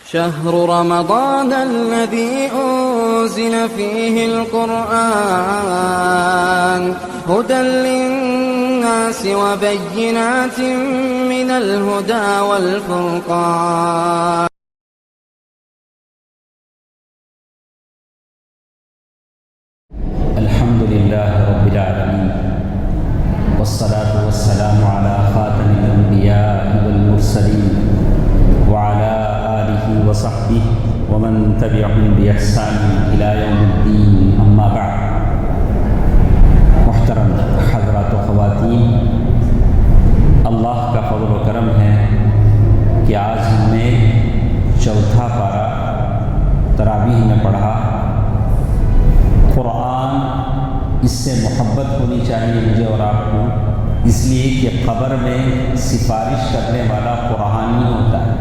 شهر رمضان الذي أنزل فيه القرآن هدى للناس وبينات من الهدى والفرقان. الحمد لله رب العالمين والصلاة والسلام على خاتم الأنبياء والمرسلين وعلى آله وصحبه ومن تبعهم بإحسان إلى يوم الدين. أما بعد. محترم حضرات و خواتین، اللہ کا فضل و کرم ہے کہ آج ہم نے چوتھا پارہ تراویح میں پڑھا. قرآن اس سے محبت ہونی چاہیے مجھے اور آپ کو، اس لیے کہ قبر میں سفارش کرنے والا قرآن ہی ہوتا ہے.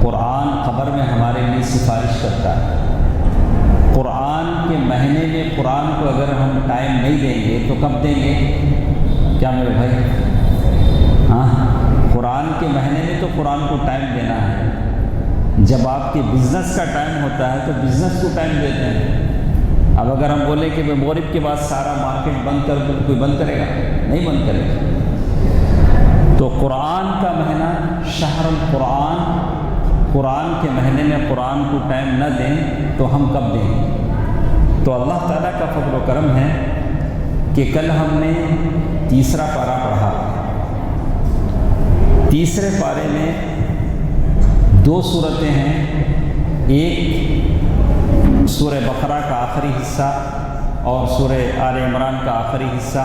قرآن قبر میں ہمارے لیے سفارش کرتا ہے. قرآن کے مہینے میں قرآن کو اگر ہم ٹائم نہیں دیں گے تو کب دیں گے؟ کیا میرے بھائی؟ ہاں، قرآن کے مہینے میں تو قرآن کو ٹائم دینا ہے. جب آپ کے بزنس کا ٹائم ہوتا ہے تو بزنس کو ٹائم دیتے ہیں. اب اگر ہم بولیں کہ مغرب کے بعد سارا مارکیٹ بند کر دو، کوئی بند کرے گا؟ نہیں بند کرے گا. تو قرآن کا مہینہ شہر القرآن، قرآن کے مہینے میں قرآن کو ٹائم نہ دیں تو ہم کب دیں؟ تو اللہ تعالیٰ کا فضل و کرم ہے کہ کل ہم نے تیسرا پارہ پڑھا. تیسرے پارے میں دو صورتیں ہیں، ایک سورہ بقرہ کا آخری حصہ اور سورہ آل عمران کا آخری حصہ.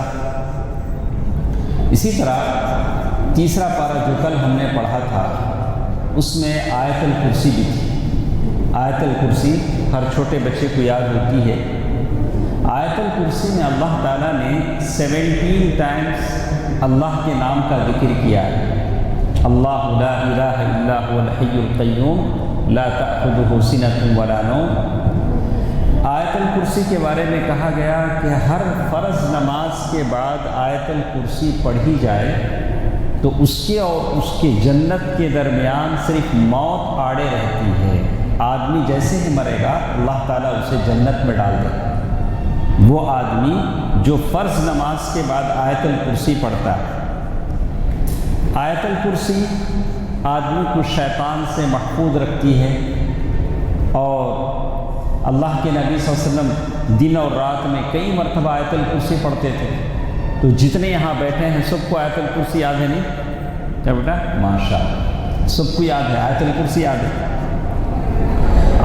اسی طرح تیسرا پارہ جو کل ہم نے پڑھا تھا اس میں آیت الکرسی بھی تھی. آیت الکرسی ہر چھوٹے بچے کو یاد ہوتی ہے. آیت الکرسی میں اللہ تعالیٰ نے 17 ٹائمز اللہ کے نام کا ذکر کیا ہے. اللہ لا الہ الا هو الحی القیوم لا تأخذہ سنۃ ولا نوم. آیت الکرسی کے بارے میں کہا گیا کہ ہر فرض نماز کے بعد آیت الکرسی پڑھی جائے تو اس کے اور اس کے جنت کے درمیان صرف موت آڑے رہتی ہے. آدمی جیسے ہی مرے گا اللہ تعالیٰ اسے جنت میں ڈال دے. وہ آدمی جو فرض نماز کے بعد آیت الکرسی پڑھتا ہے. آیت الکرسی آدمی کو شیطان سے محفوظ رکھتی ہے. اور اللہ کے نبی صلی اللہ علیہ وسلم دن اور رات میں کئی مرتبہ آیت الکرسی پڑھتے تھے. تو جتنے یہاں بیٹھے ہیں سب کو آیت الکرسی یاد ہے؟ نہیں کیا بیٹا؟ ماشاءاللہ سب کو یاد ہے، آیت الکرسی یاد ہے.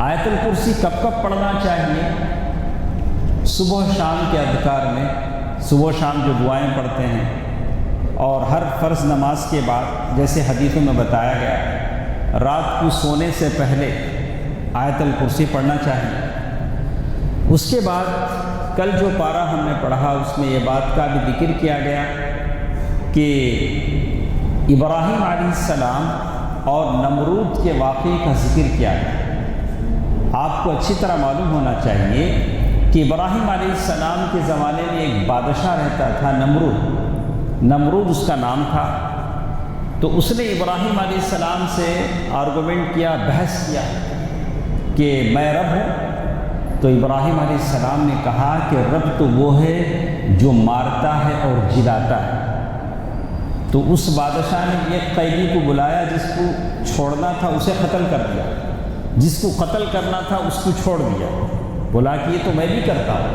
آیت الکرسی کب کب پڑھنا چاہیے؟ صبح و شام کے اذکار میں، صبح و شام جو دعائیں پڑھتے ہیں، اور ہر فرض نماز کے بعد جیسے حدیثوں میں بتایا گیا رات کو سونے سے پہلے آیت الکرسی پڑھنا چاہیے. اس کے بعد کل جو پارہ ہم نے پڑھا اس میں یہ بات کا بھی ذکر کیا گیا کہ ابراہیم علیہ السلام اور نمرود کے واقعے کا ذکر کیا گیا. آپ کو اچھی طرح معلوم ہونا چاہیے کہ ابراہیم علیہ السلام کے زمانے میں ایک بادشاہ رہتا تھا نمرود اس کا نام تھا. تو اس نے ابراہیم علیہ السلام سے آرگومنٹ کیا، بحث کیا کہ میں رب ہوں. تو ابراہیم علیہ السلام نے کہا کہ رب تو وہ ہے جو مارتا ہے اور جلاتا ہے. تو اس بادشاہ نے ایک قیدی کو بلایا، جس کو چھوڑنا تھا اسے قتل کر دیا، جس کو قتل کرنا تھا اس کو چھوڑ دیا. بولا کہ یہ تو میں بھی کرتا ہوں.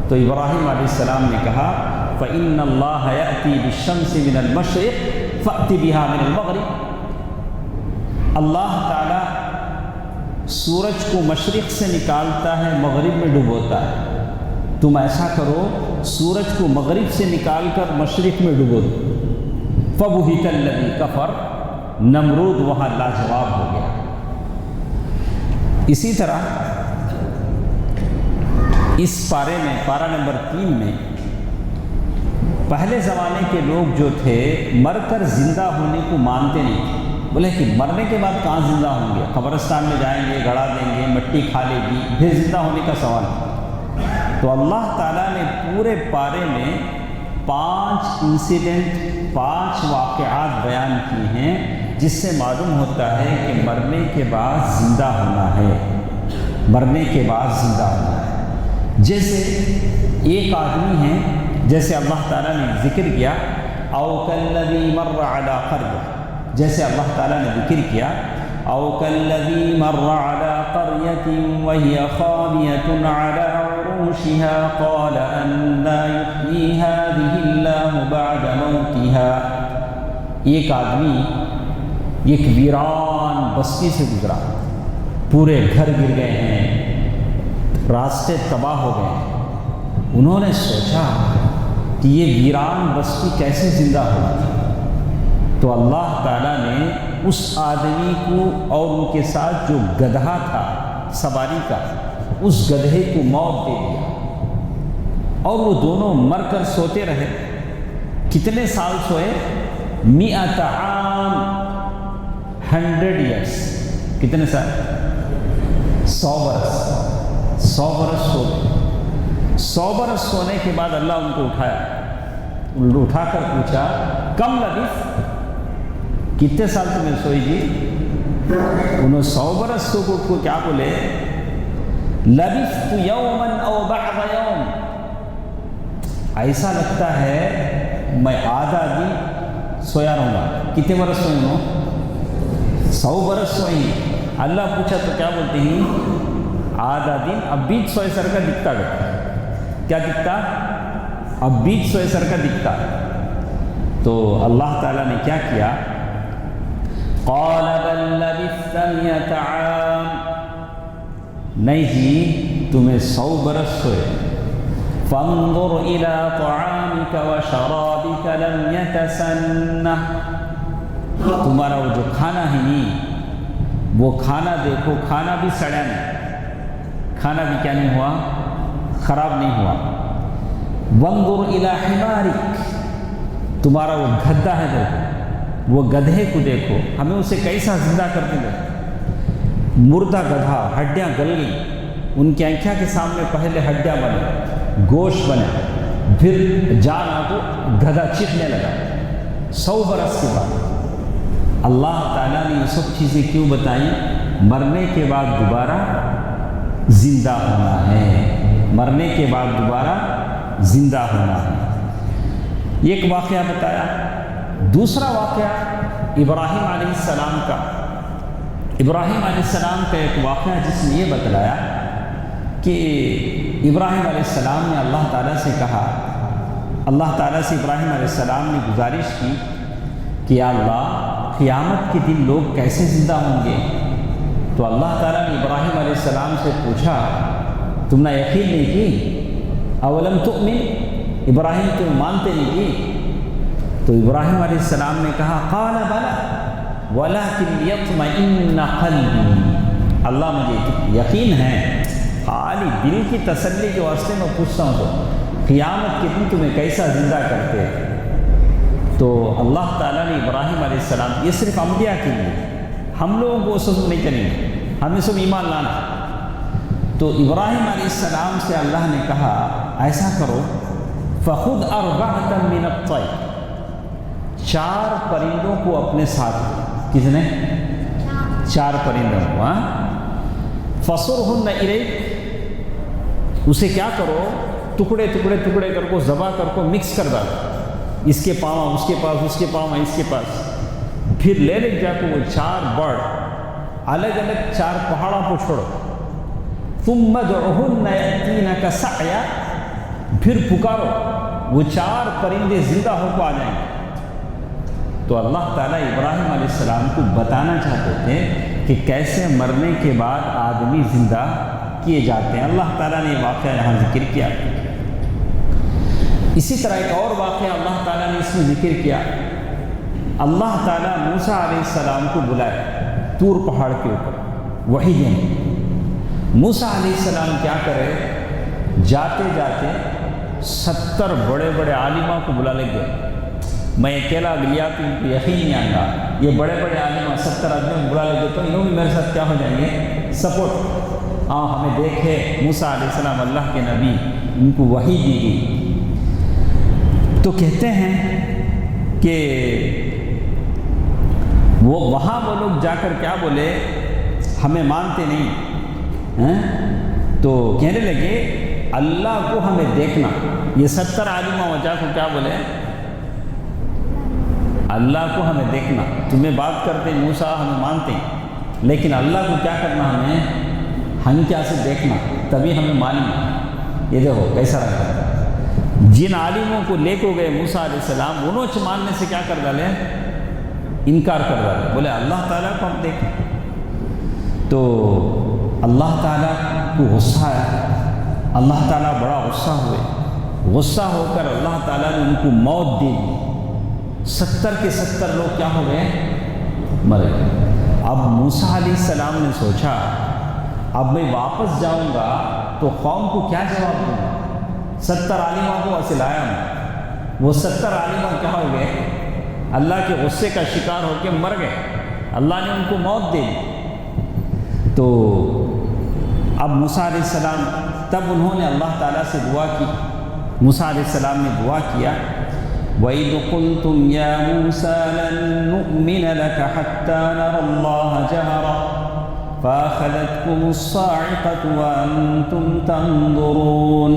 تو ابراہیم علیہ السلام نے کہا فَإِنَّ اللَّهَ يَأْتِي بِالشَّمْسِ مِنَ الْمَشْرِقِ فَأْتِ بِهَا مِنَ الْمَغْرِبِ. اللہ تعالیٰ سورج کو مشرق سے نکالتا ہے، مغرب میں ڈبوتا ہے. تم ایسا کرو سورج کو مغرب سے نکال کر مشرق میں ڈبو دو. فَبُهِتَ الَّذِي كَفَرَ. نمرود وہاں لاجواب ہو گیا. اسی طرح اس پارے میں پارہ نمبر 3 میں پہلے زمانے کے لوگ جو تھے مر کر زندہ ہونے کو مانتے نہیں تھے. بولے کہ مرنے کے بعد کہاں زندہ ہوں گے؟ قبرستان میں جائیں گے، گڑا دیں گے، مٹی کھا لے گی، پھر زندہ ہونے کا سوال. تو اللہ تعالیٰ نے پورے پارے میں 5 انسیڈنٹ 5 واقعات بیان کیے ہیں جس سے معلوم ہوتا ہے کہ مرنے کے بعد زندہ ہونا ہے، مرنے کے بعد زندہ ہونا ہے۔ جیسے ایک آدمی ہے، جیسے اللہ تعالیٰ نے ذکر کیا او کالذی مر علی قریہ، جیسے اللہ تعالیٰ نے ذکر کیا او کالذی مر علی قریۃ وہی خاویۃ علی عروشها قال انا یحیی ہذہ اللہ بعد موتها۔ ایک آدمی ایک ویران بستی سے گزرا، پورے گھر گر گئے ہیں، راستے تباہ ہو گئے ہیں۔ انہوں نے سوچا کہ یہ ویران بستی کیسے زندہ ہوگی، تو اللہ تعالیٰ نے اس آدمی کو اور ان کے ساتھ جو گدھا تھا سواری کا، اس گدھے کو موت دے دیا، اور وہ دونوں مر کر سوتے رہے۔ کتنے سال سوئے؟ 100 عام، 100 ایئرس۔ کتنے سال؟ 100 برس، 100 برس سو گئے۔ 100 برس سونے کے بعد اللہ ان کو اٹھا کر پوچھا کم لبثت، کتنے سال تمہیں سوئی جی؟ انہوں 100 برس سو کو کیا بولے؟ لبثت یوما او بعض یوم، ایسا لگتا ہے میں آدھا دن سویا رہوں گا۔ کتنے برس سوئی ہوں؟ 100 برس سوئی۔ اللہ پوچھا تو کیا بولتے ہیں؟ آدھا دن۔ اب بیچ سوئے سر کا دکھتا گیا، کیا دکھتا؟ اب بیچ سوئے سر کا دکھتا۔ تو اللہ تعالیٰ نے کیا کیا؟ قال بل لبثت 100 عام، نہیں جی تمہیں 100 برس سوئے۔ فانظر الى طعامك وشرابك لم يتسنه، تمہارا وہ جو کھانا ہے نہیں، وہ کھانا دیکھو، کھانا بھی سڑا نہیں، کھانا بھی کیا نہیں ہوا؟ خراب نہیں ہوا۔ وانظر الى حمارك، تمہارا وہ گدھا ہے دیکھو، وہ گدھے کو دیکھو، ہمیں اسے کیسا زندہ کرتے گئے، مردہ گدھا، ہڈیاں گل گئی، ان کی آنکھوں کے سامنے پہلے ہڈیاں بنے، گوشت بنے، پھر جان آ کو گدھا چیخنے لگا۔ 100 برس کے بعد اللہ تعالیٰ نے یہ سب چیزیں کیوں بتائیں؟ مرنے کے بعد دوبارہ زندہ ہونا ہے، مرنے کے بعد دوبارہ زندہ ہونا ہے۔ ایک واقعہ بتایا۔ دوسرا واقعہ ابراہیم علیہ السلام کا، ابراہیم علیہ السلام کا ایک واقعہ جس نے یہ بتلایا کہ ابراہیم علیہ السلام نے اللہ تعالیٰ سے کہا، اللہ تعالیٰ سے ابراہیم علیہ السلام نے گزارش کی کہ یا اللہ قیامت کے دن لوگ کیسے زندہ ہوں گے؟ تو اللہ تعالیٰ نے ابراہیم علیہ السلام سے پوچھا تم نے یقین نہیں کی؟ اولم تؤمن، ابراہیم تم مانتے نہیں کی؟ تو ابراہیم علیہ السلام نے کہا قال بلی ولکن یطمئن قلبی، اللہ مجھے یقین ہے، خالی دل کی تسلی کے واسطے میں پوچھتا ہوں تو قیامت کے دن تمہیں کیسا زندہ کرتے؟ تو اللہ تعالیٰ نے ابراہیم علیہ السلام، یہ صرف انبیاء کے لیے، ہم لوگوں کو سب نہیں کریں گے، ہمیں سب ایمان لانا۔ تو ابراہیم علیہ السلام سے اللہ نے کہا ایسا کرو فخذ 4 من الطیر، 4 پرندوں کو اپنے ساتھ، کس نے؟ 4 پرندوں کو، فصرہن الیک، اسے کیا کرو؟ ٹکڑے ٹکڑے ٹکڑے کر کو ذبح کر کو مکس کر ڈالو، اس کے پاؤں اس کے پاس، اس کے پاؤں اس کے پاس، پھر لے جا کے وہ 4 برڈ الگ الگ 4 پہاڑوں کو چھوڑو، ثم ادعوہن یأتینک سعیا، پھر پکارو، وہ 4 پرندے زندہ ہو کو آ جائیں گے۔ تو اللہ تعالیٰ ابراہیم علیہ السلام کو بتانا چاہتے تھے کہ کیسے مرنے کے بعد آدمی زندہ کیے جاتے ہیں۔ اللہ تعالیٰ نے یہ واقعہ یہاں ذکر کیا۔ اسی طرح ایک اور واقعہ اللہ تعالیٰ نے اس میں ذکر کیا۔ اللہ تعالیٰ موسیٰ علیہ السلام کو بلائے طور پہاڑ کے اوپر وحی دینے۔ موسیٰ علیہ السلام کیا کرے؟ جاتے جاتے 70 بڑے بڑے عالموں کو بلا لے گئے۔ میں اکیلا گیا تو ان کو یقین نہیں آئے گا، یہ بڑے بڑے عالم 70 آدمیوں کو بلا لے گئے تو انہوں بھی میرے ساتھ کیا ہو جائیں گے؟ سپورٹ۔ ہمیں دیکھے موسیٰ علیہ السلام اللہ کے نبی، ان کو وحی دی گئی۔ تو کہتے ہیں کہ وہاں وہ لوگ جا کر کیا بولے؟ ہمیں مانتے نہیں، تو کہنے لگے اللہ کو ہمیں دیکھنا۔ یہ 70 عالم وجہ کو کیا بولے؟ اللہ کو ہمیں دیکھنا۔ تمہیں بات کرتے موسیٰ ہمیں مانتے، لیکن اللہ کو کیا کرنا؟ ہم کیا سے دیکھنا، تبھی ہمیں معلوم۔ یہ دیکھو کیسا رہا، جن عالموں کو لے کو گئے موسیٰ علیہ السلام، انہوں سے ماننے سے کیا کر ڈالے؟ انکار کر ڈالے، بولے اللہ تعالیٰ کو ہم دیکھیں۔ تو اللہ تعالیٰ کو غصہ آیا، اللہ تعالیٰ بڑا غصہ ہوئے، غصہ ہو کر اللہ تعالیٰ نے ان کو موت دے دی۔ 70 کے 70 لوگ کیا ہو گئے؟ مر گئے۔ اب موسیٰ علیہ السلام نے سوچا اب میں واپس جاؤں گا تو قوم کو کیا جواب دوں گا؟ 70 عالموں کو ایسے لایا میں، وہ 70 عالموں کیا ہو گئے؟ اللہ کے غصے کا شکار ہو کے مر گئے، اللہ نے ان کو موت دے دی۔ تو اب موسیٰ علیہ السلام، تب انہوں نے اللہ تعالیٰ سے دعا کی۔ موسیٰ علیہ السلام نے دعا کیا، وَإِذْ قُلْتُمْ يَا مُوسَىٰ لَن نُّؤْمِنَ لَكَ حَتَّىٰ نَرَى اللَّهَ جَهْرَةً فَأَخَذَتْكُمُ الصَّاعِقَةُ وَأَنتُمْ تَنظُرُونَ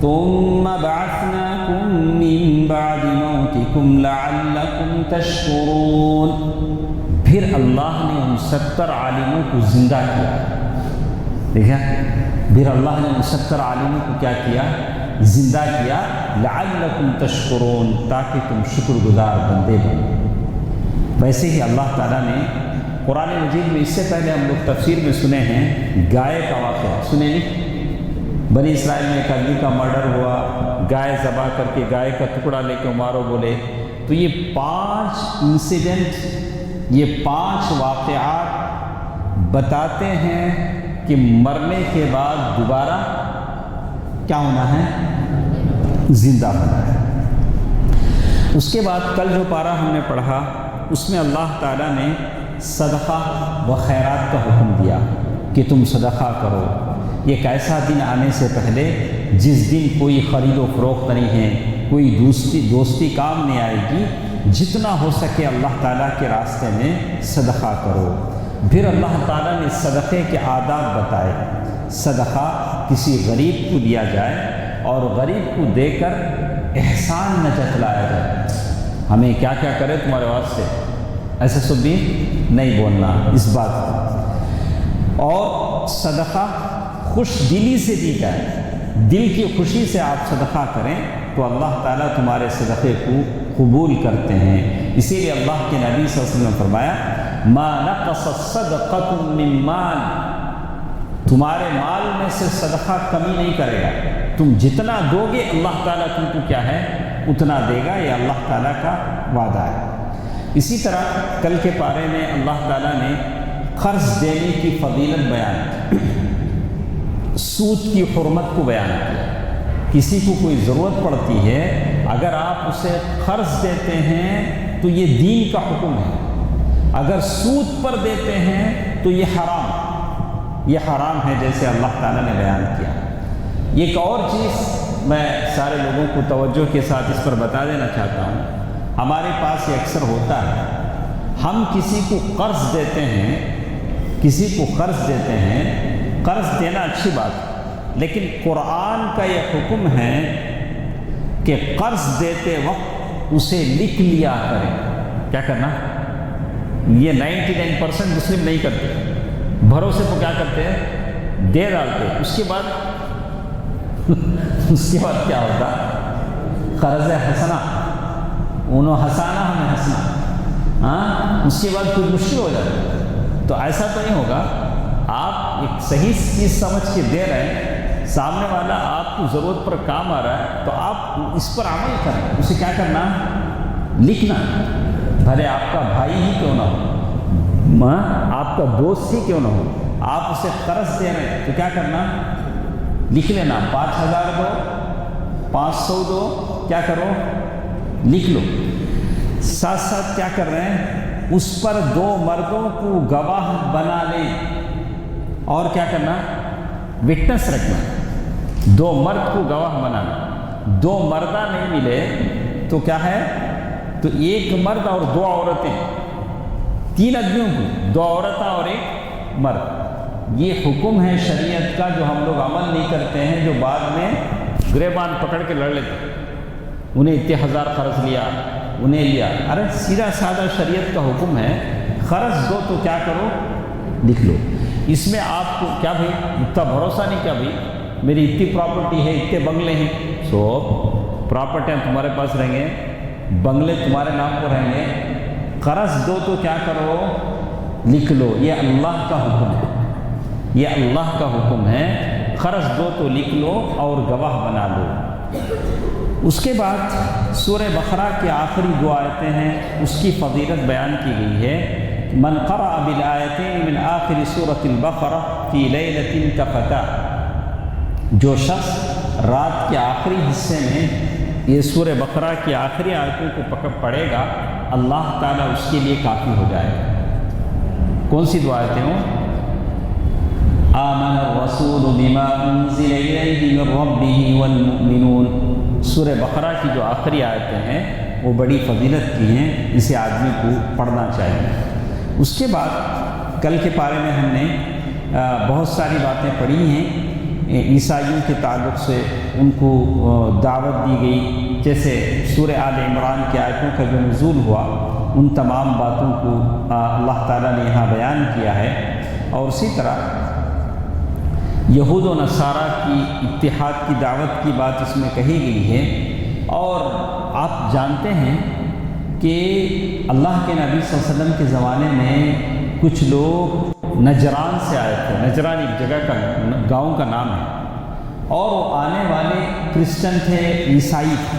ثُمَّ بَعَثْنَاكُم مِّن بَعْدِ مَوْتِكُمْ لَعَلَّكُمْ تَشْكُرُونَ۔ پھر اللہ نے ان 70 عالموں کو زندہ کیا۔ دیکھا، پھر اللہ نے ان 70 عالموں کو کیا کیا؟ زندہ کیا، لعلکم تشکرون، تاکہ تم شکر گزار بندے بنو۔ ویسے ہی اللہ تعالیٰ نے قرآن مجید میں، اس سے پہلے ہم لوگ تفسیر میں سنے ہیں گائے کا واقعہ، سنے نہیں؟ بنی اسرائیل میں ایک آدمی کا مرڈر ہوا، گائے ذبح کر کے گائے کا ٹکڑا لے کے مارو بولے۔ تو یہ 5 انسیڈنٹ، یہ 5 واقعات بتاتے ہیں کہ مرنے کے بعد دوبارہ کیا ہونا ہے؟ زندہ ہونا ہے۔ اس کے بعد کل جو پارہ ہم نے پڑھا، اس میں اللہ تعالیٰ نے صدقہ و خیرات کا حکم دیا کہ تم صدقہ کرو۔ ایک ایسا دن آنے سے پہلے جس دن کوئی خرید و فروخت نہیں ہے، کوئی دوستی کام نہیں آئے گی، جتنا ہو سکے اللہ تعالیٰ کے راستے میں صدقہ کرو۔ پھر اللہ تعالیٰ نے صدقے کے آداب بتائے۔ صدقہ کسی غریب کو دیا جائے اور غریب کو دے کر احسان نہ جتلایا جائے۔ ہمیں کیا کیا کرے تمہارے واسطے، ایسا سب بھی نہیں بولنا اس بات کو۔ اور صدقہ خوش دلی سے دی جائے، دل کی خوشی سے آپ صدقہ کریں تو اللہ تعالیٰ تمہارے صدقے کو قبول کرتے ہیں۔ اسی لیے اللہ کے نبی صلی اللہ علیہ وسلم نے فرمایا، ما نقصت صدقۃ من مال، تمہارے مال میں سے صدقہ کمی نہیں کرے گا، تم جتنا دو گے اللہ تعالیٰ تم کو کیا ہے اتنا دے گا، یہ اللہ تعالیٰ کا وعدہ ہے۔ اسی طرح کل کے پارے میں اللہ تعالیٰ نے قرض دینے کی فضیلت بیان کی، سود کی حرمت کو بیان کیا۔ کسی کو کوئی ضرورت پڑتی ہے، اگر آپ اسے قرض دیتے ہیں تو یہ دین کا حکم ہے، اگر سود پر دیتے ہیں تو یہ حرام ہے، جیسے اللہ تعالیٰ نے بیان کیا۔ ایک اور چیز میں سارے لوگوں کو توجہ کے ساتھ اس پر بتا دینا چاہتا ہوں، ہمارے پاس یہ اکثر ہوتا ہے، ہم کسی کو قرض دیتے ہیں، قرض دینا اچھی بات ہے، لیکن قرآن کا یہ حکم ہے کہ قرض دیتے وقت اسے لکھ لیا کریں۔ کیا کرنا؟ یہ 99% مسلم نہیں کرتے، بھروسے کو کیا کرتے ہیں؟ دے ڈالتے، اس کے بعد کیا ہوتا؟ قرض حسنہ، انہوں ہنسانا ہمیں ہنسنا، اس کے بعد کوئی مشکل ہو جاتا۔ تو ایسا تو نہیں ہوگا، آپ ایک صحیح چیز سمجھ کے دے رہے ہیں، سامنے والا آپ کو ضرورت پر کام آ رہا ہے تو آپ اس پر عمل کریں، اسے کیا کرنا؟ لکھنا، بھلے آپ کا بھائی ہی کیوں نہ ہو، آپ کا دوست ہی کیوں نہ ہو، آپ اسے قرض دے رہے ہیں تو کیا کرنا؟ لکھ لینا، 5000 دو، 500 دو، کیا کرو؟ لکھ لو۔ ساتھ ساتھ کیا کر رہے ہیں؟ اس پر 2 مردوں کو گواہ بنا لیں، اور کیا کرنا؟ وٹنس رکھنا، 2 مرد کو گواہ بنانا۔ 2 مردہ نہیں ملے تو کیا ہے؟ تو 1 مرد اور 2 عورتیں، 3 آدمیوں کو، 2 عورتیں اور 1 مرد. یہ حکم ہے شریعت کا جو ہم لوگ عمل نہیں کرتے ہیں، جو بعد میں گریبان پکڑ کے لڑ لیتے ہیں. انہیں اتنے 1000 قرض لیا، انہیں لیا. ارے سیدھا سادہ شریعت کا حکم ہے، قرض دو تو کیا کرو، لکھ لو. اس میں آپ کو کیا بھائی اتنا بھروسہ نہیں، کیا بھائی میری اتنی پراپرٹی ہے، اتنے بنگلے ہیں، سو پراپرٹیاں تمہارے پاس رہیں گے، بنگلے تمہارے نام پر رہیں گے، قرض دو تو کیا کرو، لکھ لو. یہ اللہ کا حکم ہے، یہ اللہ کا حکم ہے. قرض دو تو لکھ لو اور گواہ بنا لو. اس کے بعد سورہ بقرہ کی آخری 2 آیتیں ہیں، اس کی فضیلت بیان کی گئی ہے. من قرأ بالآیتین من آخر سورة البقرہ فی لیلۃ کفتہ، جو شخص رات کے آخری حصے میں یہ سورہ بقرہ کی آخری آیتوں کو پڑھے گا، اللہ تعالیٰ اس کے لیے کافی ہو جائے گا. کون سی 2 آیتیں ہوں؟ آمن الرسول بما انزل الیہ من ربہ والمؤمنون. سورہ بقرہ کی جو آخری آیتیں ہیں وہ بڑی فضیلت کی ہیں، اسے آدمی کو پڑھنا چاہیے. اس کے بعد کل کے پارے میں ہم نے بہت ساری باتیں پڑھی ہیں عیسائیوں کے تعلق سے. ان کو دعوت دی گئی، جیسے سورہ آل عمران کی آیتوں کا جو نزول ہوا، ان تمام باتوں کو اللہ تعالیٰ نے یہاں بیان کیا ہے. اور اسی طرح یہود و نصارہ کی اتحاد کی دعوت کی بات اس میں کہی گئی ہے. اور آپ جانتے ہیں کہ اللہ کے نبی صلی اللہ علیہ وسلم کے زمانے میں کچھ لوگ نجران سے آئے تھے. نجران ایک جگہ کا گاؤں کا نام ہے، اور وہ آنے والے کرسچن تھے، عیسائی تھے.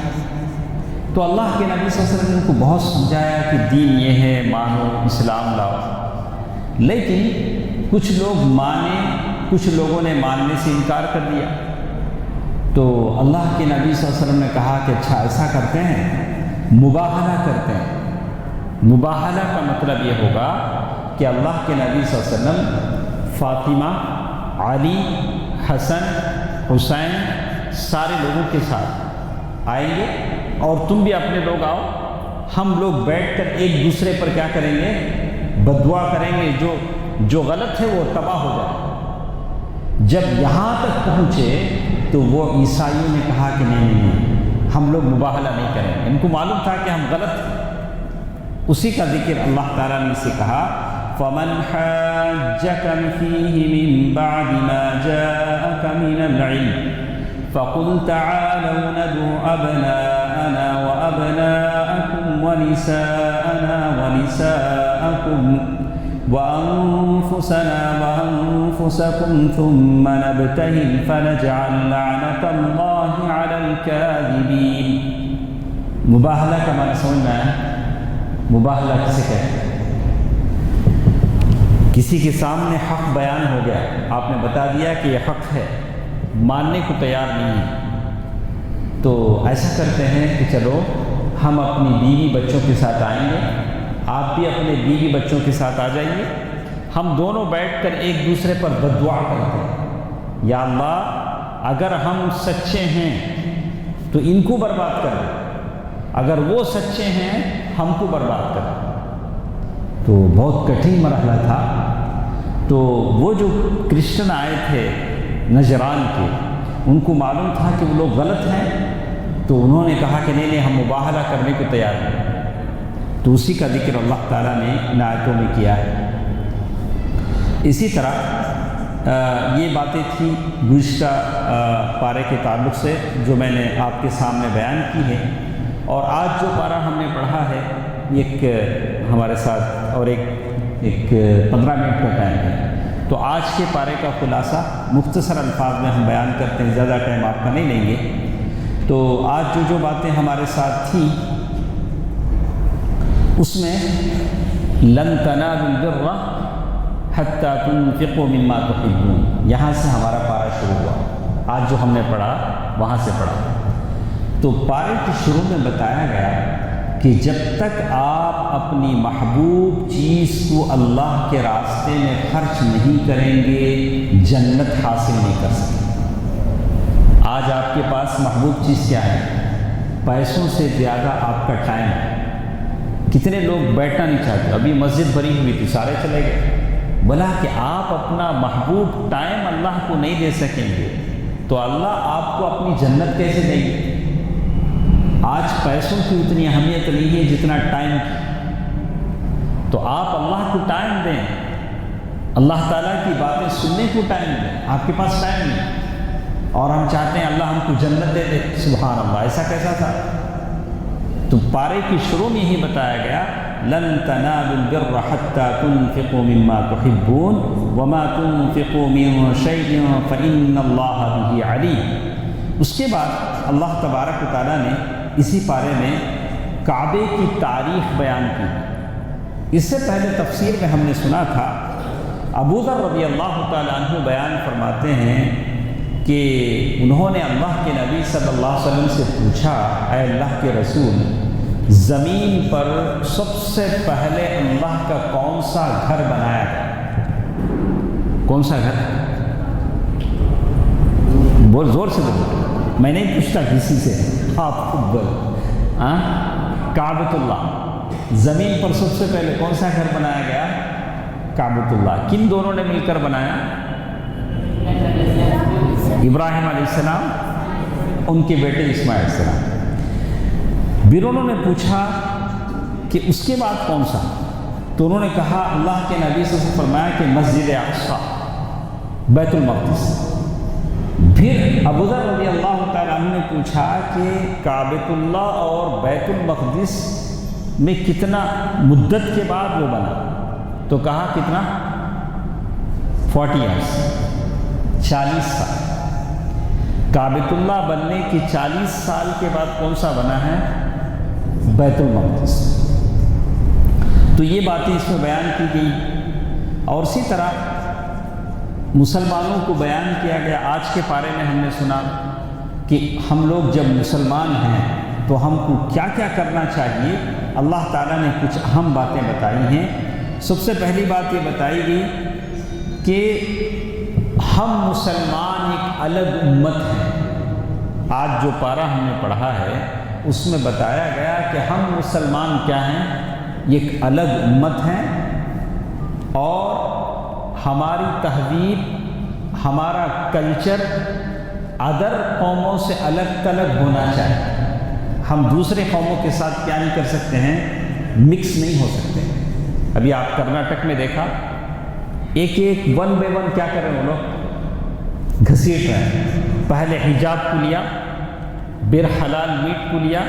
تو اللہ کے نبی صلی اللہ علیہ وسلم نے ان کو بہت سمجھایا کہ دین یہ ہے، مانو، اسلام لاؤ. لیکن کچھ لوگ مانے، کچھ لوگوں نے ماننے سے انکار کر دیا. تو اللہ کے نبی صلی اللہ علیہ وسلم نے کہا کہ اچھا ایسا کرتے ہیں، مباہلہ کرتے ہیں. مباہلہ کا مطلب یہ ہوگا کہ اللہ کے نبی صلی اللہ علیہ وسلم فاطمہ، علی، حسن، حسین سارے لوگوں کے ساتھ آئیں گے، اور تم بھی اپنے لوگ آؤ. ہم لوگ بیٹھ کر ایک دوسرے پر کیا کریں گے، بددعا کریں گے، جو غلط ہے وہ تباہ ہو جائے. جب یہاں تک پہنچے تو وہ عیسائیوں نے کہا کہ نہیں، ہم لوگ مباہلہ نہیں کریں گے. ان کو معلوم تھا کہ ہم غلط ہیں. اسی کا ذکر اللہ تعالیٰ نے اسے کہا فَمَنْ حَاجَّكَ فِيهِ مِن بَعْدِ مَا جَاءَكَ مِنَ الْعِلْمِ فَقُلْ تَعَالَوْا نَدْعُ أَبْنَاءَنَا وَأَبْنَاءَكُمْ وَنِسَاءَنَا وَنِسَاءَكُمْ وَأَنفُسَنَا وَأَنفُسَكُمْ ثُمَّ نَبْتَهِلْ فَنَجْعَلْ لَعْنَةَ اللَّهِ عَلَى الْكَاذِبِينَ. مباہلہ کا معنی سمجھ میں آیا؟ مباہلہ کسے کہتے ہیں؟ کسی کے سامنے حق بیان ہو گیا، آپ نے بتا دیا کہ یہ حق ہے، ماننے کو تیار نہیں ہے، تو ایسا کرتے ہیں کہ چلو ہم اپنی بیوی بچوں کے ساتھ آئیں گے، آپ بھی اپنے بیوی بچوں کے ساتھ آ جائیے، ہم دونوں بیٹھ کر ایک دوسرے پر بددعا کرتے ہیں، یا اللہ اگر ہم سچے ہیں تو ان کو برباد کر دیں، اگر وہ سچے ہیں ہم کو برباد کر دیں. تو بہت کٹھن مرحلہ تھا. تو وہ جو کرسچن آئے تھے نجران کے، ان کو معلوم تھا کہ وہ لوگ غلط ہیں، تو انہوں نے کہا کہ نہیں ہم مباہلہ کرنے کو تیار ہیں. تو اسی کا ذکر اللہ تعالیٰ نے ان آیتوں میں کیا ہے. اسی طرح یہ باتیں تھیں گزشتہ پارے کے تعلق سے جو میں نے آپ کے سامنے بیان کی ہے. اور آج جو پارہ ہم نے پڑھا ہے ایک ہمارے ساتھ اور ایک 15 منٹ کا ٹائم ہے، تو آج کے پارے کا خلاصہ مختصر الفاظ میں ہم بیان کرتے ہیں، زیادہ ٹائم آپ کا نہیں لیں گے. تو آج جو باتیں ہمارے ساتھ تھیں اس میں لن تنالوا البر حتی تنفقوا مما تحبون، یہاں سے ہمارا پارہ شروع ہوا. آج جو ہم نے پڑھا وہاں سے پڑھا. تو پارے کے شروع میں بتایا گیا کہ جب تک آپ اپنی محبوب چیز کو اللہ کے راستے میں خرچ نہیں کریں گے جنت حاصل نہیں کر سکیں. آج آپ کے پاس محبوب چیز کیا ہے؟ پیسوں سے زیادہ آپ کا ٹائم ہے. کتنے لوگ بیٹھنا نہیں چاہتے، ابھی مسجد بھری ہوئی تھی، سارے چلے گئے۔ بلا کہ آپ اپنا محبوب ٹائم اللہ کو نہیں دے سکیں گے تو اللہ آپ کو اپنی جنت کیسے دیں گے؟ آج پیسوں کی اتنی اہمیت نہیں ہے جتنا ٹائم کی، تو آپ اللہ کو ٹائم دیں، اللہ تعالیٰ کی باتیں سننے کو ٹائم دیں۔ آپ کے پاس ٹائم نہیں اور ہم چاہتے ہیں اللہ ہم کو جنت دے دے، سبحان اللہ، ایسا کیسا تھا؟ تو پارے کی شروع میں ہی بتایا گیا لن تنالوا البر حتى تنفقوا مما تحبون وما تنفقوا من شيء فإن الله به عليم۔ اس کے بعد اللہ تبارک و تعالیٰ نے اسی پارے میں کعبے کی تاریخ بیان کی۔ اس سے پہلے تفسیر میں ہم نے سنا تھا، ابو ذر رضی اللہ تعالیٰ عنہ بیان فرماتے ہیں کہ انہوں نے اللہ کے نبی صلی اللہ علیہ وسلم سے پوچھا، اے اللہ کے رسول، زمین پر سب سے پہلے اللہ کا کون سا گھر بنایا گیا؟ کون سا گھر؟ بول زور سے بولو، میں نہیں پوچھتا کسی سے، آپ خود بول۔ کعبۃ اللہ، زمین پر سب سے پہلے کون سا گھر بنایا گیا؟ کعبۃ اللہ۔ کن دونوں نے مل کر بنایا؟ ابراہیم علیہ السلام، ان کے بیٹے اسماعیل علیہ السلام۔ پھر انہوں نے پوچھا کہ اس کے بعد کون سا؟ تو انہوں نے کہا، اللہ کے نبی سے فرمایا کہ مسجد اقصی، بیت المقدس۔ پھر ابو ذر رضی اللہ تعالیٰ عنہ نے پوچھا کہ کعبۃ اللہ اور بیت المقدس میں کتنا مدت کے بعد وہ بنا؟ تو کہا کتنا؟ 40 ایئرس، 40 سال۔ کعبۃ اللہ بننے کی 40 سال کے بعد کون سا بنا ہے؟ بیت المقدس۔ تو یہ باتیں اس میں بیان کی گئی، اور اسی طرح مسلمانوں کو بیان کیا گیا۔ آج کے پارے میں ہم نے سنا کہ ہم لوگ جب مسلمان ہیں تو ہم کو کیا کیا کرنا چاہیے۔ اللہ تعالیٰ نے کچھ اہم باتیں بتائی ہیں۔ سب سے پہلی بات یہ بتائی گئی کہ ہم مسلمان ایک الگ امت ہیں۔ آج جو پارہ ہم نے پڑھا ہے اس میں بتایا گیا کہ ہم مسلمان کیا ہیں؟ ایک الگ امت ہیں، اور ہماری تہذیب، ہمارا کلچر ادر قوموں سے الگ تلگ ہونا چاہیے۔ ہم دوسرے قوموں کے ساتھ کیا نہیں کر سکتے ہیں؟ مکس نہیں ہو سکتے۔ ابھی آپ کرناٹک میں دیکھا، ایک ون بے ون کیا کر رہے ہیں وہ لوگ؟ گھسیٹ رہے ہیں۔ پہلے حجاب کو لیا، پھر حلال میٹ کو لیا،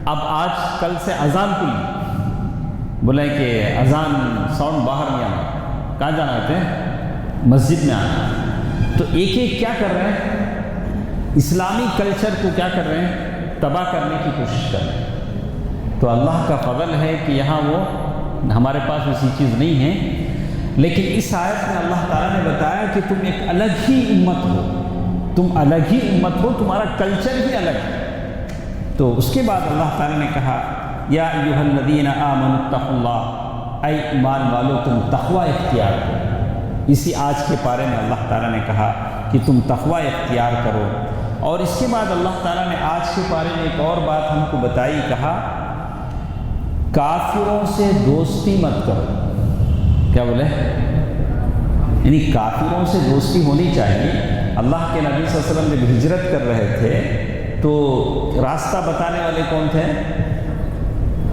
اب آج کل سے اذان کو لیا۔ بولے کہ اذان ساؤنڈ باہر نہیں آنا، کہاں جانا ہوتے ہیں؟ مسجد میں آنا۔ تو ایک کیا کر رہے ہیں؟ اسلامی کلچر کو کیا کر رہے ہیں؟ تباہ کرنے کی کوشش کر رہے ہیں۔ تو اللہ کا فضل ہے کہ یہاں وہ ہمارے پاس ایسی چیز نہیں ہے، لیکن اس آیت میں اللہ تعالیٰ نے بتایا کہ تم ایک الگ ہی امت ہو، تم الگ ہی امت ہو، تمہارا کلچر ہی الگ ہے۔ تو اس کے بعد اللہ تعالیٰ نے کہا، یا ایھا الذین آمنوا اتقوا اللہ، اے ایمان والو تم تقوی اختیار کرو۔ اسی آج کے پارے میں اللہ تعالیٰ نے کہا کہ تم تقوی اختیار کرو۔ اور اس کے بعد اللہ تعالیٰ نے آج کے پارے میں ایک اور بات ہم کو بتائی، کہا کافروں سے دوستی مت کرو۔ کیا بولے؟ یعنی کافروں سے دوستی ہونی چاہیے۔ اللہ کے نبی صلی اللہ علیہ وسلم جب ہجرت کر رہے تھے تو راستہ بتانے والے کون تھے؟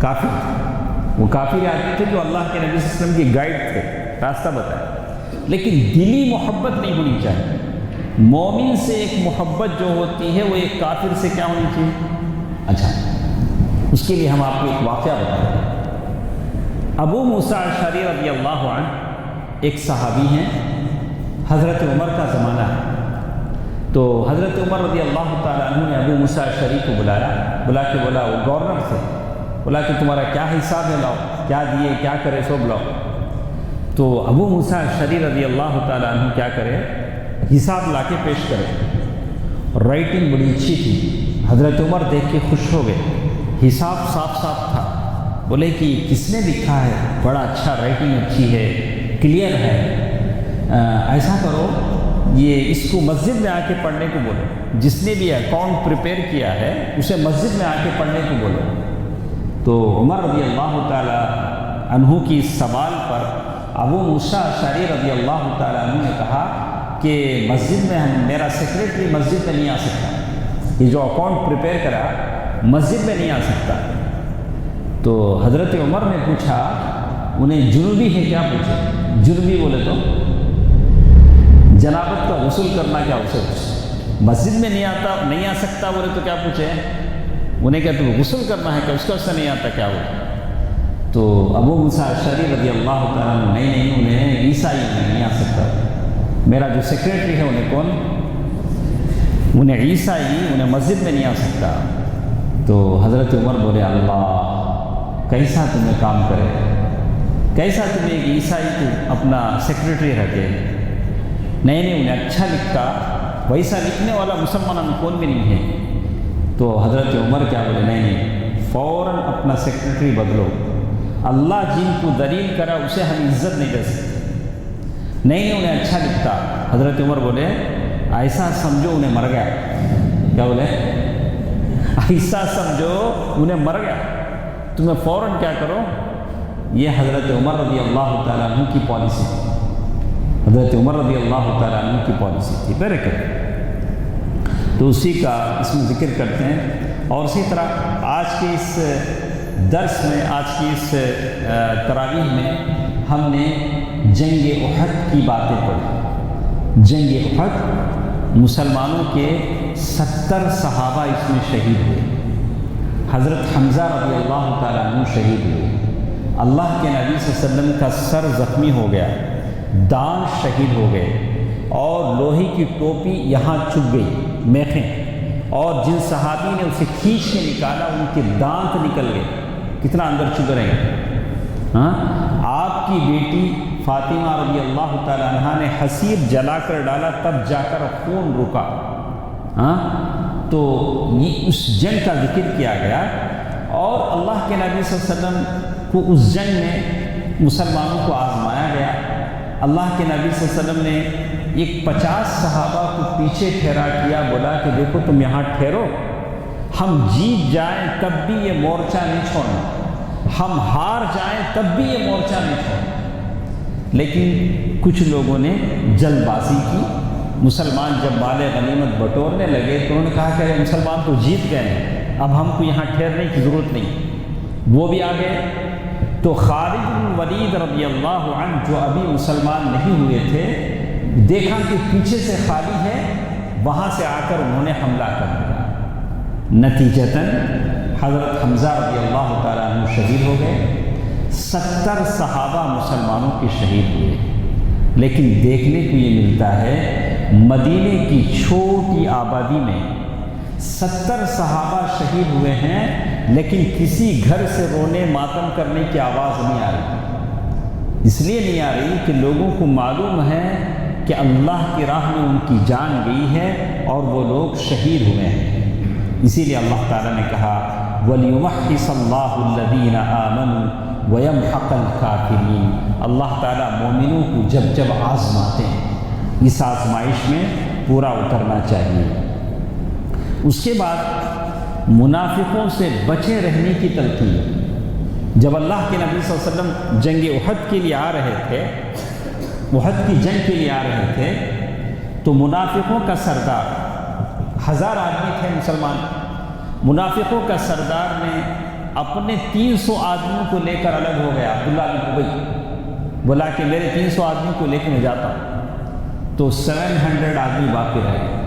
کافر۔ وہ کافر آتے تھے جو اللہ کے نبی صلی اللہ علیہ وسلم کی گائیڈ تھے، راستہ بتائے، لیکن دلی محبت نہیں ہونی چاہیے۔ مومن سے ایک محبت جو ہوتی ہے وہ ایک کافر سے کیا ہونی چاہیے؟ اچھا، اس کے لیے ہم آپ کو ایک واقعہ بتائیں گے۔ ابو موسیٰ اشعری رضی اللہ عنہ ایک صحابی ہیں، حضرت عمر کا زمانہ ہے۔ تو حضرت عمر رضی اللہ تعالیٰ عنہ نے ابو موسیٰ اشعری کو بلا کے بولا، وہ گورنر تھے، بولا کہ تمہارا کیا حساب ہے، لاؤ، کیا دیے کیا کرے سب لاؤ۔ تو ابو موسیٰ اشعری رضی اللہ تعالیٰ عنہ کیا کرے؟ حساب لا کے پیش کرے۔ رائٹنگ بڑی اچھی تھی، حضرت عمر دیکھ کے خوش ہو گئے، حساب صاف صاف تھا۔ بولے کہ کس نے لکھا ہے؟ بڑا اچھا، رائٹنگ اچھی ہے، کلیئر ہے، ایسا کرو یہ اس کو مسجد میں آ کے پڑھنے کو بولو، جس نے بھی اکاؤنٹ پریپیئر کیا ہے اسے مسجد میں آ کے پڑھنے کو بولو۔ تو عمر رضی اللہ تعالی عنہ کی اس سوال پر ابو موسیٰ اشعری رضی اللہ تعالی عنہ نے کہا کہ مسجد میں میرا سیکریٹری مسجد میں نہیں آ سکتا، یہ جو اکاؤنٹ پریپیئر کرا مسجد میں نہیں آ سکتا۔ تو حضرت عمر نے پوچھا انہیں جنوبی ہے کیا؟ پوچھے جنوبی بولے تو جنابت کا غسل کرنا کیا اسے پوچھے، مسجد میں نہیں آ سکتا بولے تو کیا پوچھے انہیں کیا تو غسل کرنا ہے کہ اس کا اس سے نہیں آتا کیا بولے؟ تو ابو موسیٰ اشعری رضی اللہ تعالیٰ عنہ نہیں انہیں عیسائی نہیں آ سکتا، میرا جو سیکریٹری ہے انہیں کون؟ انہیں عیسائی، انہیں مسجد میں نہیں آ سکتا۔ تو حضرت عمر بولے اللہ کیسا تمہیں کام کرے، کیسا تمہیں ایک عیسائی کو اپنا سیکریٹری رکھے؟ نہیں انہیں اچھا لکھتا، ویسا لکھنے والا مسلمانوں میں کون بھی نہیں ہے۔ تو حضرت عمر کیا بولے نہیں فوراً اپنا سیکریٹری بدلو، اللہ جن کو دلیل کرا اسے ہم عزت نہیں دے سکتے، نہیں انہیں اچھا لکھتا۔ حضرت عمر بولے ایسا سمجھو انہیں مر گیا، کیا بولے ایسا سمجھو انہیں مر گیا، تمہیں فوراً کیا کرو۔ یہ حضرت عمر رضی اللہ تعالیٰ عنہ کی پالیسی تھی، حضرت عمر رضی اللہ تعالیٰ عنہ کی پالیسی تھی بیرکت۔ تو اسی کا اس میں ذکر کرتے ہیں، اور اسی طرح آج کے اس درس میں، آج کی اس تراویح میں ہم نے جنگ احد کی باتیں پڑھی۔ جنگ احد مسلمانوں کے 70 صحابہ اس میں شہید ہوئے، حضرت حمزہ رضی اللہ تعالیٰ عنہ شہید ہوئے، اللہ کے نبی صلی اللہ علیہ وسلم کا سر زخمی ہو گیا، دانت شہید ہو گئے، اور لوہے کی ٹوپی یہاں چبھ گئی میخیں، اور جن صحابی نے اسے کھینچ کے نکالا ان کے دانت نکل گئے، کتنا اندر چبھ رہے ہیں۔ آپ کی بیٹی فاطمہ رضی اللہ تعالی عنہ نے حسیر جلا کر ڈالا، تب جا کر خون رکا۔ تو یہ اس جنگ کا ذکر کیا گیا، اور اللہ کے نبی صلی اللہ علیہ وسلم کو اس جنگ میں مسلمانوں کو آزمایا گیا۔ اللہ کے نبی صلی اللہ علیہ وسلم نے ایک 50 صحابہ کو پیچھے ٹھہرا کیا، بولا کہ دیکھو تم یہاں ٹھہرو، ہم جیت جائیں تب بھی یہ مورچہ نہیں چھوڑنا، ہم ہار جائیں تب بھی یہ مورچہ نہیں چھوڑنا۔ لیکن کچھ لوگوں نے جلد بازی کی، مسلمان جب مال غنیمت بٹورنے لگے تو انہوں نے کہا کہ مسلمان تو جیت گئے ہیں، اب ہم کو یہاں ٹھہرنے کی ضرورت نہیں، وہ بھی آ گئے۔ تو خالد بن ولید رضی اللہ عنہ جو ابھی مسلمان نہیں ہوئے تھے، دیکھا کہ پیچھے سے خالی ہے، وہاں سے آ کر انہوں نے حملہ کر دیا، نتیجتاً حضرت حمزہ رضی اللہ تعالیٰ عنہ شہید ہو گئے، 70 صحابہ مسلمانوں کے شہید ہوئے۔ لیکن دیکھنے کو یہ ملتا ہے مدینے کی چھوٹی آبادی میں 70 صحابہ شہید ہوئے ہیں، لیکن کسی گھر سے رونے ماتم کرنے کی آواز نہیں آ رہی۔ اس لیے نہیں آ رہی کہ لوگوں کو معلوم ہے کہ اللہ کی راہ میں ان کی جان گئی ہے اور وہ لوگ شہید ہوئے ہیں۔ اسی لیے اللہ تعالیٰ نے کہا وَلِيُمَحِّصَ اللَّهُ الَّذِينَ آمَنُوا وَيَمْحَقَ الْكَافِرِينَ۔ اللہ تعالیٰ مومنوں کو جب جب آزماتے ہیں، اس آزمائش میں پورا اترنا چاہیے۔ اس کے بعد منافقوں سے بچے رہنے کی تلقین۔ جب اللہ کے نبی صلی اللہ علیہ وسلم جنگ احد کے لیے آ رہے تھے، احد کی جنگ کے لیے آ رہے تھے، تو منافقوں کا سردار، 1000 آدمی تھے مسلمان، منافقوں کا سردار نے اپنے 300 آدمیوں کو لے کر الگ ہو گیا۔ عبداللہ بن ابی بولا کہ میرے 300 آدمی کو لے کے میں جاتا ہوں، تو 700 آدمی باقی رہ گئے۔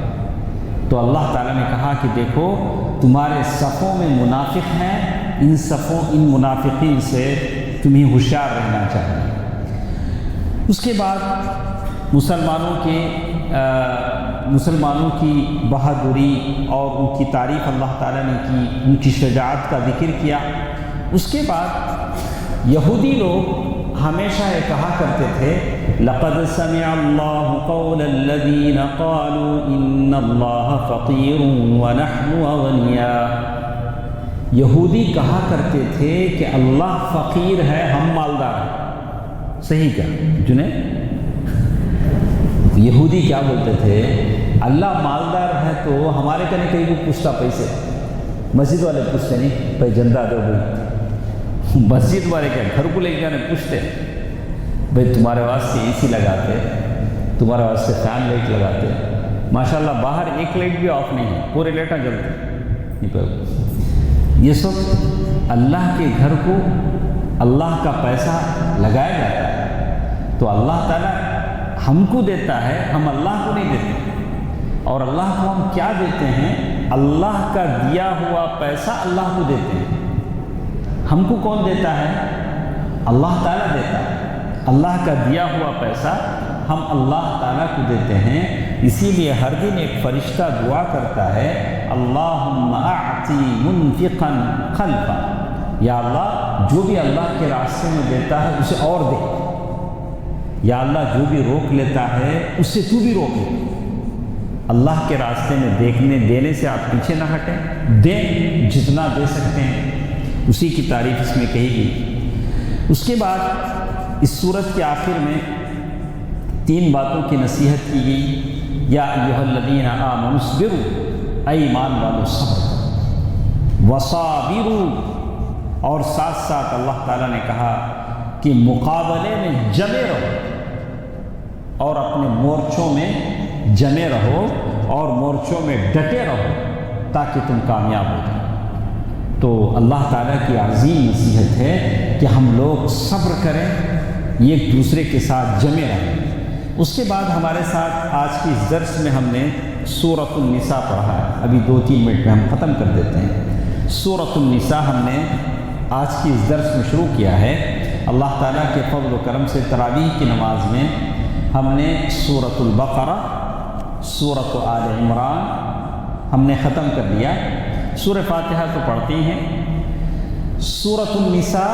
تو اللہ تعالیٰ نے کہا کہ دیکھو تمہارے صفوں میں منافق ہیں، ان منافقین سے تمہیں ہوشیار رہنا چاہیے۔ اس کے بعد مسلمانوں کی بہادری اور ان کی تعریف اللہ تعالیٰ نے کی، ان کی شجاعت کا ذکر کیا۔ اس کے بعد یہودی لوگ ہمیشہ یہ کہا کرتے تھے لَقَدْ سَمِعَ اللَّهُ قَوْلَ الَّذِينَ قَالُوا إِنَّ اللَّهَ فَقِيرٌ وَنَحْنُ أَغْنِيَاءُ۔ یہودی کہا کرتے تھے کہ اللہ فقیر ہے، ہم مالدار ہیں۔ صحیح کیا جنہیں یہودی کیا بولتے تھے؟ اللہ مالدار ہے تو ہمارے کنے کہیں کو پوچھتا پیسے، مسجد والے پوچھتے نہیں، بھائی جندہ دو بھائی، مسجد والے کیا گھر کو لے کے جانے پوچھتے بھائی تمہارے واسطے اے سی لگاتے, تمہارے واسطے فین لائٹ لگاتے, ماشاءاللہ باہر ایک لائٹ بھی آف نہیں ہے, پورے لائٹاں جلتے. یہ سب اللہ کے گھر کو اللہ کا پیسہ لگایا جاتا ہے, تو اللہ تعالیٰ ہم کو دیتا ہے, ہم اللہ کو نہیں دیتے. اور اللہ کو ہم کیا دیتے ہیں؟ اللہ کا دیا ہوا پیسہ اللہ کو دیتے ہیں. ہم کو کون دیتا ہے؟ اللہ تعالیٰ دیتا ہے. اللہ کا دیا ہوا پیسہ ہم اللہ تعالیٰ کو دیتے ہیں. اسی لیے ہر دن ایک فرشتہ دعا کرتا ہے, اللہم اعطی منفقا خلفا, یا اللہ جو بھی اللہ کے راستے میں دیتا ہے اسے اور دے, یا اللہ جو بھی روک لیتا ہے اس سے تو بھی روک لے. اللہ کے راستے میں دینے سے آپ پیچھے نہ ہٹیں, دیں جتنا دے سکتے ہیں. اسی کی تعریف اس میں کہی گئی. اس کے بعد اس سورت کے آخر میں 3 باتوں کی نصیحت کی گئی. یا ایھا الذین آمنوا اصبروا, اے ایمان والو صبر, وصابروا, اور ساتھ ساتھ اللہ تعالیٰ نے کہا کہ مقابلے میں جمے رہو اور اپنے مورچوں میں جمے رہو اور مورچوں میں ڈٹے رہو تاکہ تم کامیاب ہو جاؤ. تو اللہ تعالیٰ کی عظیم نصیحت ہے کہ ہم لوگ صبر کریں, ایک دوسرے کے ساتھ جمے رہیں. اس کے بعد ہمارے ساتھ آج کی اس درس میں ہم نے سورۃ النساء پڑھا ہے. ابھی 2-3 منٹ میں ہم ختم کر دیتے ہیں. سورۃ النساء ہم نے آج کی اس درس میں شروع کیا ہے. اللہ تعالیٰ کے فضل و کرم سے تراویح کی نماز میں ہم نے سورۃ البقرہ, سورۃ آل عمران ہم نے ختم کر لیا. سورہ فاتحہ تو پڑھتی ہیں. سورۃ النساء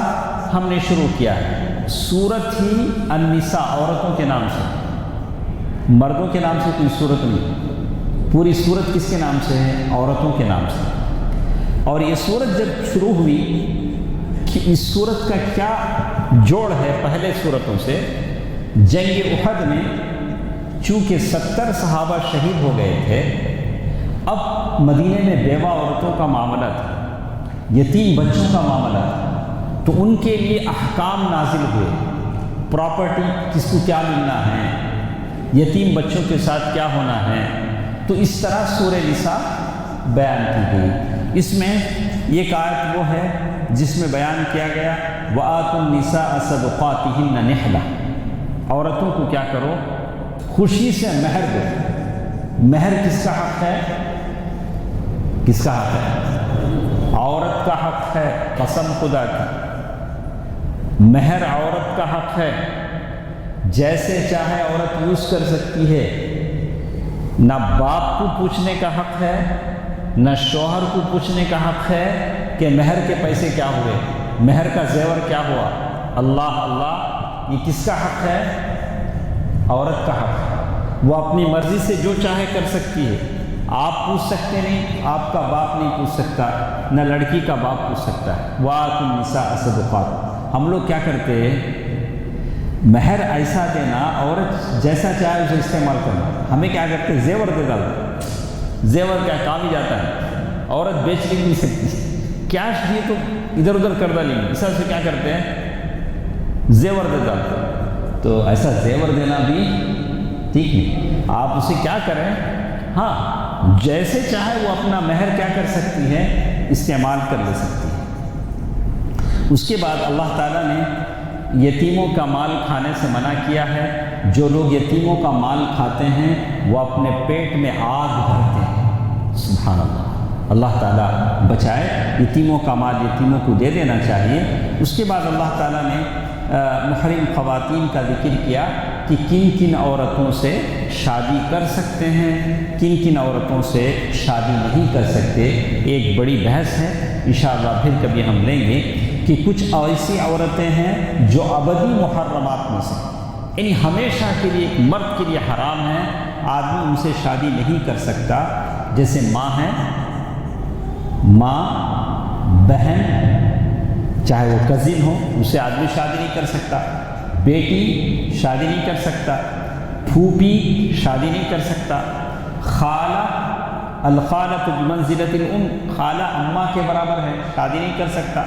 ہم نے شروع کیا ہے. سورت ہی النساء, عورتوں کے نام سے, مردوں کے نام سے کوئی صورت نہیں. پوری صورت کس کے نام سے ہے؟ عورتوں کے نام سے. اور یہ صورت جب شروع ہوئی کہ اس صورت کا کیا جوڑ ہے پہلے صورتوں سے, جنگ احد میں چونکہ 70 صحابہ شہید ہو گئے تھے, اب مدینے میں بیوہ عورتوں کا معاملہ تھا, یتیم بچوں کا معاملہ تھا, تو ان کے لیے احکام نازل ہوئے. پراپرٹی کس کو کیا ملنا ہے, یتیم بچوں کے ساتھ کیا ہونا ہے. تو اس طرح سورہ نساء بیان کی گئی. اس میں ایک آیت وہ ہے جس میں بیان کیا گیا وَآتُوا النِّسَاءَ صَدُقَاتِهِنَّ نِحْلَةً, عورتوں کو کیا کرو, خوشی سے مہر دو. مہر کس کا حق ہے؟ کس کا حق ہے؟ عورت کا حق ہے. قسم خدا کی, مہر عورت کا حق ہے. جیسے چاہے عورت یوز کر سکتی ہے. نہ باپ کو پوچھنے کا حق ہے, نہ شوہر کو پوچھنے کا حق ہے کہ مہر کے پیسے کیا ہوئے, مہر کا زیور کیا ہوا. اللہ, یہ کس کا حق ہے؟ عورت کا حق ہے. وہ اپنی مرضی سے جو چاہے کر سکتی ہے. آپ پوچھ سکتے نہیں, آپ کا باپ نہیں پوچھ سکتا, نہ لڑکی کا باپ پوچھ سکتا ہے. وَآتُوا النِّسَاءَ صَدُقَاتِهِنَّ. ہم لوگ کیا کرتے ہیں, مہر ایسا دینا, عورت جیسا چاہے اسے استعمال کرنا. ہمیں کیا کرتے ہیں, زیور دے ڈالتے. زیور کیا کام ہی جاتا ہے, عورت بیچ بھی نہیں سکتی. کیش دیے تو ادھر ادھر کر ڈالیں گے, اس سے کیا کرتے ہیں, زیور دے ڈالتے ہیں. تو ایسا زیور دینا بھی ٹھیک نہیں. آپ اسے کیا کریں, ہاں جیسے چاہے وہ اپنا مہر کیا کر سکتی ہے, استعمال کر لے سکتی ہے. اس کے بعد اللہ تعالیٰ نے یتیموں کا مال کھانے سے منع کیا ہے. جو لوگ یتیموں کا مال کھاتے ہیں وہ اپنے پیٹ میں آگ بھرتے ہیں. سبحان اللہ, اللہ تعالیٰ بچائے. یتیموں کا مال یتیموں کو دے دینا چاہیے. اس کے بعد اللہ تعالیٰ نے محرم خواتین کا ذکر کیا کہ کن کن عورتوں سے شادی کر سکتے ہیں, کن کن عورتوں سے شادی نہیں کر سکتے. ایک بڑی بحث ہے, انشاءاللہ پھر کبھی ہم لیں گے کہ کچھ ایسی عورتیں ہیں جو ابدی محرمات میں سے, یعنی ہمیشہ کے لیے, ایک مرد کے لیے حرام ہے, آدمی ان سے شادی نہیں کر سکتا. جیسے ماں ہے, ماں, بہن, چاہے وہ کزن ہو, اسے آدمی شادی نہیں کر سکتا. بیٹی شادی نہیں کر سکتا. پھوپھی شادی نہیں کر سکتا. خالہ, الخالۃ بمنزلۃ الام, خالہ اماں کے برابر ہے, شادی نہیں کر سکتا.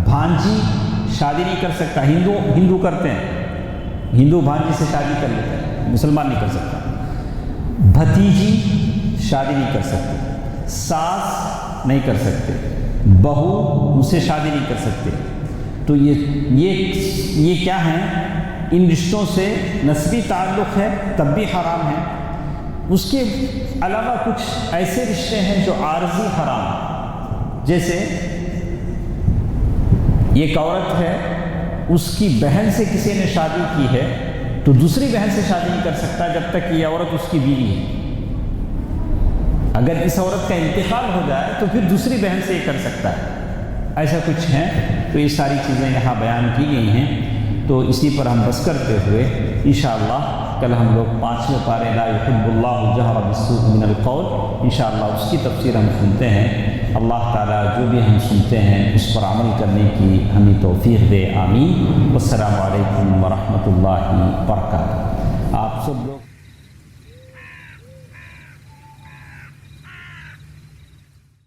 بھانجی شادی نہیں کر سکتا. ہندو کرتے ہیں, ہندو بھانجی سے شادی کر لیتے ہیں, مسلمان نہیں کر سکتا. بھتیجی شادی نہیں کر سکتے, ساس نہیں کر سکتے, بہو ان سے شادی نہیں کر سکتے. تو یہ کیا ہیں؟ ان رشتوں سے نسبی تعلق ہے تب بھی حرام ہے. اس کے علاوہ کچھ ایسے رشتے ہیں جو عارضی حرام ہیں. جیسے ایک عورت ہے, اس کی بہن سے کسی نے شادی کی ہے تو دوسری بہن سے شادی نہیں کر سکتا جب تک یہ عورت اس کی بیوی ہے. اگر اس عورت کا انتقال ہو جائے تو پھر دوسری بہن سے یہ کر سکتا ہے. ایسا کچھ ہے. تو یہ ساری چیزیں یہاں بیان کی گئی ہیں. تو اسی پر ہم بس کرتے ہوئے انشاءاللہ کل ہم لوگ 5ویں پارے لا يحب اللہ الجہر بالسوء من القول انشاءاللہ اس کی تفسیر ہم سنتے ہیں. اللہ تعالیٰ جو بھی ہم سنتے ہیں اس پر عمل کرنے کی ہمیں توفیق دے. آمین. والسلام علیکم ورحمۃ اللہ وبرکاتہ. آپ سب لوگ